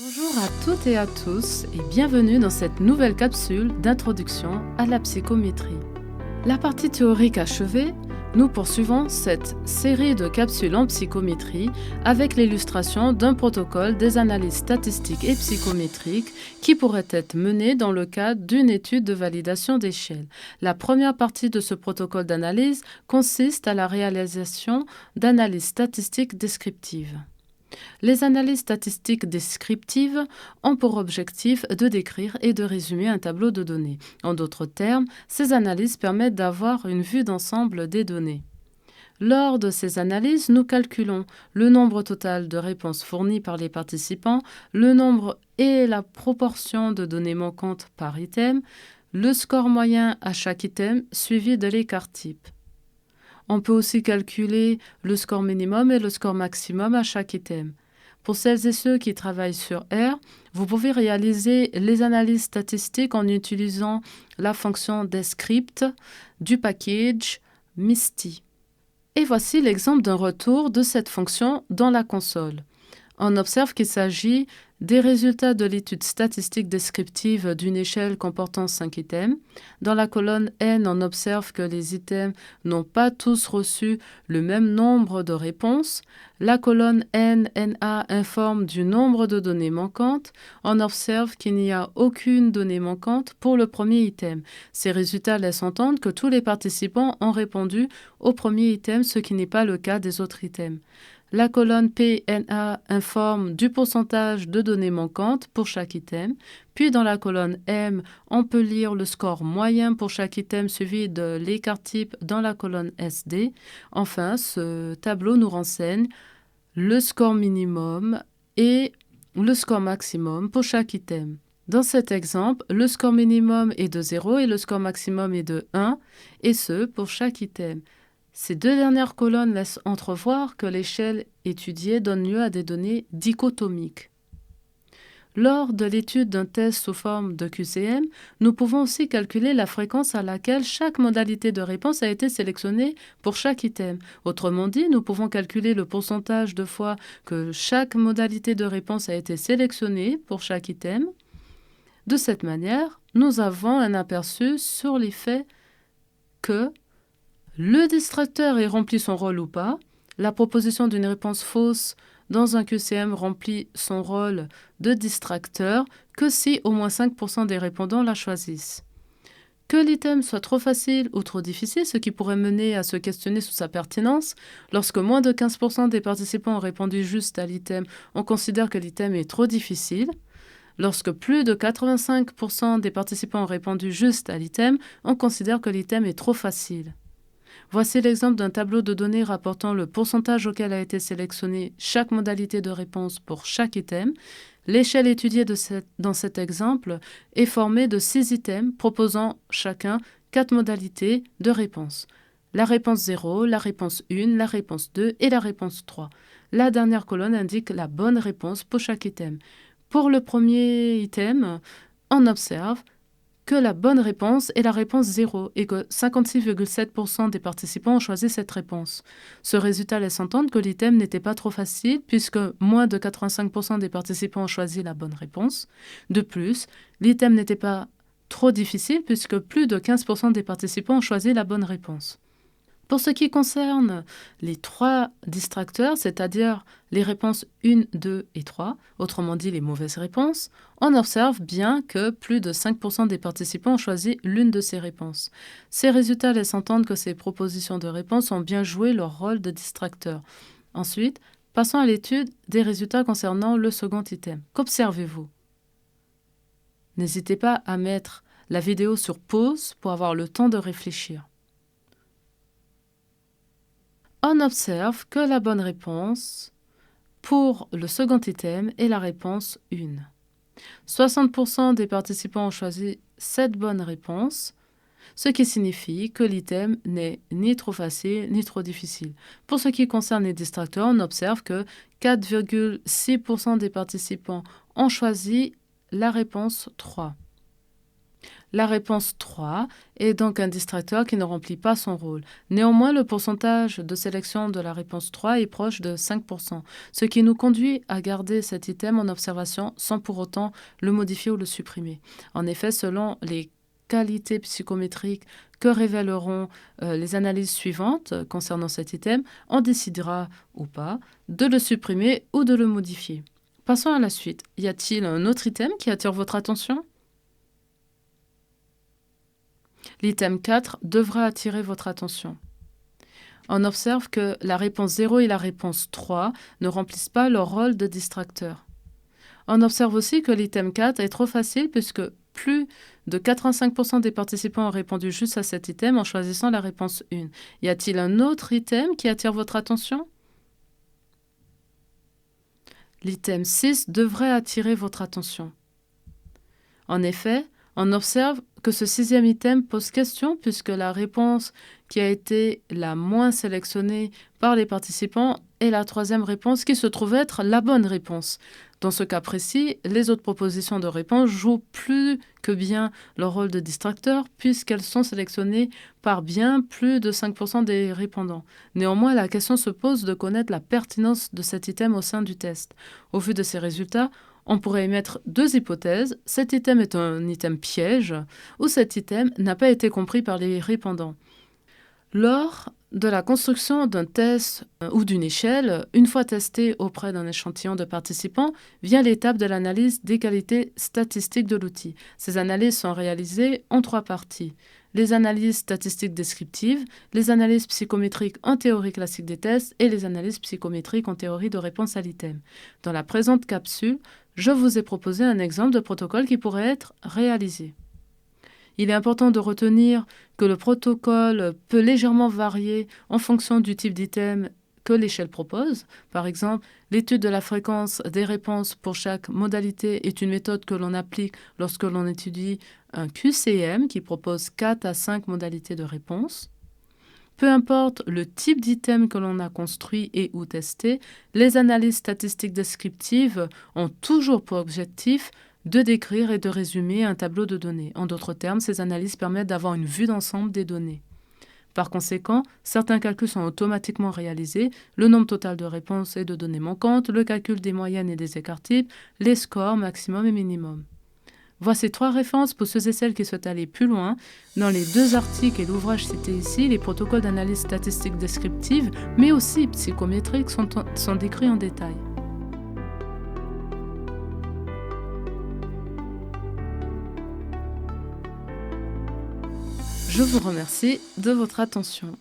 Bonjour à toutes et à tous et bienvenue dans cette nouvelle capsule d'introduction à la psychométrie. La partie théorique achevée, nous poursuivons cette série de capsules en psychométrie avec l'illustration d'un protocole des analyses statistiques et psychométriques qui pourrait être mené dans le cadre d'une étude de validation d'échelle. La première partie de ce protocole d'analyse consiste à la réalisation d'analyses statistiques descriptives. Les analyses statistiques descriptives ont pour objectif de décrire et de résumer un tableau de données. En d'autres termes, ces analyses permettent d'avoir une vue d'ensemble des données. Lors de ces analyses, nous calculons le nombre total de réponses fournies par les participants, le nombre et la proportion de données manquantes par item, le score moyen à chaque item suivi de l'écart type. On peut aussi calculer le score minimum et le score maximum à chaque item. Pour celles et ceux qui travaillent sur R, vous pouvez réaliser les analyses statistiques en utilisant la fonction descript du package MISTY. Et voici l'exemple d'un retour de cette fonction dans la console. On observe qu'il s'agit des résultats de l'étude statistique descriptive d'une échelle comportant 5 items. Dans la colonne N, on observe que les items n'ont pas tous reçu le même nombre de réponses. La colonne NA informe du nombre de données manquantes. On observe qu'il n'y a aucune donnée manquante pour le premier item. Ces résultats laissent entendre que tous les participants ont répondu au premier item, ce qui n'est pas le cas des autres items. La colonne PNA informe du pourcentage de données manquantes pour chaque item. Puis dans la colonne M, on peut lire le score moyen pour chaque item suivi de l'écart type dans la colonne SD. Enfin, ce tableau nous renseigne le score minimum et le score maximum pour chaque item. Dans cet exemple, le score minimum est de 0 et le score maximum est de 1, et ce pour chaque item. Ces deux dernières colonnes laissent entrevoir que l'échelle étudiée donne lieu à des données dichotomiques. Lors de l'étude d'un test sous forme de QCM, nous pouvons aussi calculer la fréquence à laquelle chaque modalité de réponse a été sélectionnée pour chaque item. Autrement dit, nous pouvons calculer le pourcentage de fois que chaque modalité de réponse a été sélectionnée pour chaque item. De cette manière, nous avons un aperçu sur l'effet que le distracteur ait rempli son rôle ou pas. La proposition d'une réponse fausse dans un QCM remplit son rôle de distracteur que si au moins 5% des répondants la choisissent. Que l'item soit trop facile ou trop difficile, ce qui pourrait mener à se questionner sur sa pertinence. Lorsque moins de 15% des participants ont répondu juste à l'item, on considère que l'item est trop difficile. Lorsque plus de 85% des participants ont répondu juste à l'item, on considère que l'item est trop facile. Voici l'exemple d'un tableau de données rapportant le pourcentage auquel a été sélectionnée chaque modalité de réponse pour chaque item. L'échelle étudiée dans cet exemple est formée de 6 items proposant chacun 4 modalités de réponse. La réponse 0, la réponse 1, la réponse 2 et la réponse 3. La dernière colonne indique la bonne réponse pour chaque item. Pour le premier item, on observe que la bonne réponse est la réponse 0 et que 56,7% des participants ont choisi cette réponse. Ce résultat laisse entendre que l'item n'était pas trop facile puisque moins de 85% des participants ont choisi la bonne réponse. De plus, l'item n'était pas trop difficile puisque plus de 15% des participants ont choisi la bonne réponse. Pour ce qui concerne les 3 distracteurs, c'est-à-dire les réponses 1, 2 et 3, autrement dit les mauvaises réponses, on observe bien que plus de 5% des participants ont choisi l'une de ces réponses. Ces résultats laissent entendre que ces propositions de réponse ont bien joué leur rôle de distracteur. Ensuite, passons à l'étude des résultats concernant le second item. Qu'observez-vous? N'hésitez pas à mettre la vidéo sur pause pour avoir le temps de réfléchir. On observe que la bonne réponse pour le second item est la réponse 1. 60% des participants ont choisi cette bonne réponse, ce qui signifie que l'item n'est ni trop facile ni trop difficile. Pour ce qui concerne les distracteurs, on observe que 4,6% des participants ont choisi la réponse 3. La réponse 3 est donc un distracteur qui ne remplit pas son rôle. Néanmoins, le pourcentage de sélection de la réponse 3 est proche de 5%, ce qui nous conduit à garder cet item en observation sans pour autant le modifier ou le supprimer. En effet, selon les qualités psychométriques que révéleront les analyses suivantes concernant cet item, on décidera ou pas de le supprimer ou de le modifier. Passons à la suite. Y a-t-il un autre item qui attire votre attention ? L'item 4 devra attirer votre attention. On observe que la réponse 0 et la réponse 3 ne remplissent pas leur rôle de distracteur. On observe aussi que l'item 4 est trop facile puisque plus de 85% des participants ont répondu juste à cet item en choisissant la réponse 1. Y a-t-il un autre item qui attire votre attention ? L'item 6 devrait attirer votre attention. En effet, on observe que ce sixième item pose question puisque la réponse qui a été la moins sélectionnée par les participants est la troisième réponse qui se trouve être la bonne réponse. Dans ce cas précis, les autres propositions de réponse jouent plus que bien leur rôle de distracteur puisqu'elles sont sélectionnées par bien plus de 5% des répondants. Néanmoins, la question se pose de connaître la pertinence de cet item au sein du test. Au vu de ces résultats, on pourrait émettre deux hypothèses. Cet item est un item piège ou cet item n'a pas été compris par les répondants. Lors de la construction d'un test ou d'une échelle, une fois testée auprès d'un échantillon de participants, vient l'étape de l'analyse des qualités statistiques de l'outil. Ces analyses sont réalisées en trois parties. Les analyses statistiques descriptives, les analyses psychométriques en théorie classique des tests et les analyses psychométriques en théorie de réponse à l'item. Dans la présente capsule, je vous ai proposé un exemple de protocole qui pourrait être réalisé. Il est important de retenir que le protocole peut légèrement varier en fonction du type d'item que l'échelle propose. Par exemple, l'étude de la fréquence des réponses pour chaque modalité est une méthode que l'on applique lorsque l'on étudie un QCM qui propose 4 à 5 modalités de réponse. Peu importe le type d'item que l'on a construit et ou testé, les analyses statistiques descriptives ont toujours pour objectif de décrire et de résumer un tableau de données. En d'autres termes, ces analyses permettent d'avoir une vue d'ensemble des données. Par conséquent, certains calculs sont automatiquement réalisés, le nombre total de réponses et de données manquantes, le calcul des moyennes et des écarts types, les scores maximum et minimum. Voici 3 références pour ceux et celles qui souhaitent aller plus loin. Dans les 2 articles et l'ouvrage cités ici, les protocoles d'analyse statistique descriptive, mais aussi psychométriques, sont décrits en détail. Je vous remercie de votre attention.